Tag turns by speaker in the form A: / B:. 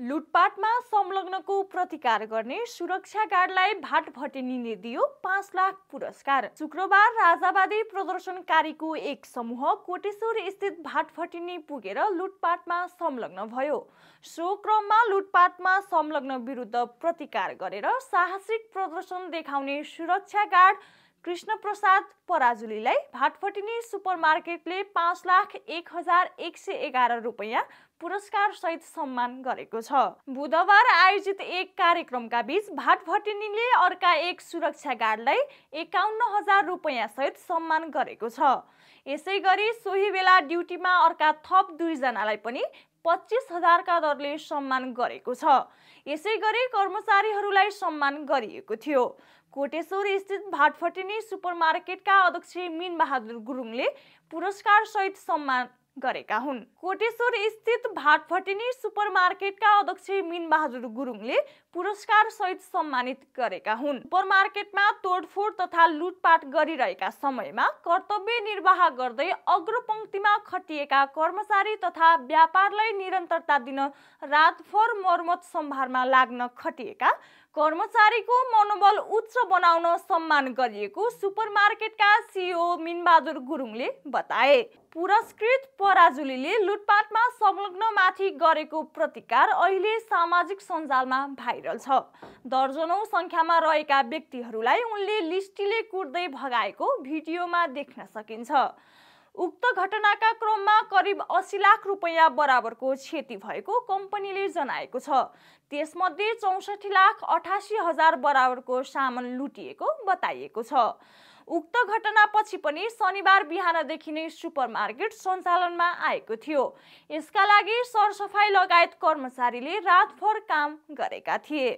A: लुटपाटमा संलग्नको प्रतिकार गर्ने सुरक्षा गार्डलाई भाटभटेनीले दियो 5 लाख पुरस्कार। शुक्रबार राजावादी प्रदर्शनकारीको एक समूह कोटेश्वर स्थित भाटभटेनी पुगेर लुटपाटमा संलग्न भयो। सो क्रममा लुटपाटमा संलग्न विरुद्ध प्रतिकार गरेर साहसिक प्रदर्शन देखाउने सुरक्षा गार्ड कृष्णप्रसाद पराजुलीलाई भाटभटेनी सुपरमार्केटले 5,01,111 रुपैयाँ पुरस्कार सहित सम्मान गरेको छ। बुधबार आयोजित एक कार्यक्रमका बीच भाटभटेनीले अर्का एक सुरक्षा गार्डलाई 51,000 रुपैयाँ सहित सम्मान गरेको छ। यसैगरी सोही बेला ड्युटीमा अर्का थप 2 जनालाई पनि 25,000 का दरले सम्मान गरेको छ। यसैगरी कर्मचारीहरूलाई सम्मान गरिएको थियो। कोटेश्वर स्थित भाटभटेनी सुपरमार्केटका अध्यक्ष मीन बहादुर गुरुङले पुरस्कार सहित सम्मान गरेका हुन्। कोटेश्वर स्थित भाटभटेनी सुपरमार्केटका अध्यक्ष मीन बहादुर गुरुङले पुरस्कार सहित सम्मानित गरेका हुन्। सुपरमार्केटमा तोडफोड तथा लुटपाट गरिरहेका समयमा कर्तव्य निर्वाह गर्दै अग्रपंक्तिमा खटिएका कर्मचारी तथा व्यापारलाई निरन्तरता दिन रातभर मर्मत सम्भारमा लाग्न खटिएका कर्मचारीको मनोबल उच्च बनाउन सम्मान गरिएको सुपरमार्केटका सिइओ मीनबहादुर गुरुङले बताए। पुरस्कृत पराजुलीले लुटपाटमा संलग्नमाथि गरेको प्रतिकार अहिले सामाजिक सञ्जालमा भाइरल छ। दर्जनौं संख्यामा रहेका व्यक्तिहरूलाई उनले लिस्टीले कुट्दै भगाएको भिडियोमा देख्न सकिन्छ। उक्त घटनाका क्रममा करिब 80 लाख रुपैयाँ बराबरको क्षति भएको कम्पनीले जनाएको छ। त्यसमध्ये 64,88,000 बराबरको सामान लुटिएको बताइएको छ। उक्त घटनापछि पनि शनिबार बिहानदेखि नै सुपरमार्केट सञ्चालनमा आएको थियो। यसका लागि सरसफाई लगायत कर्मचारीले रातभर काम गरेका थिए।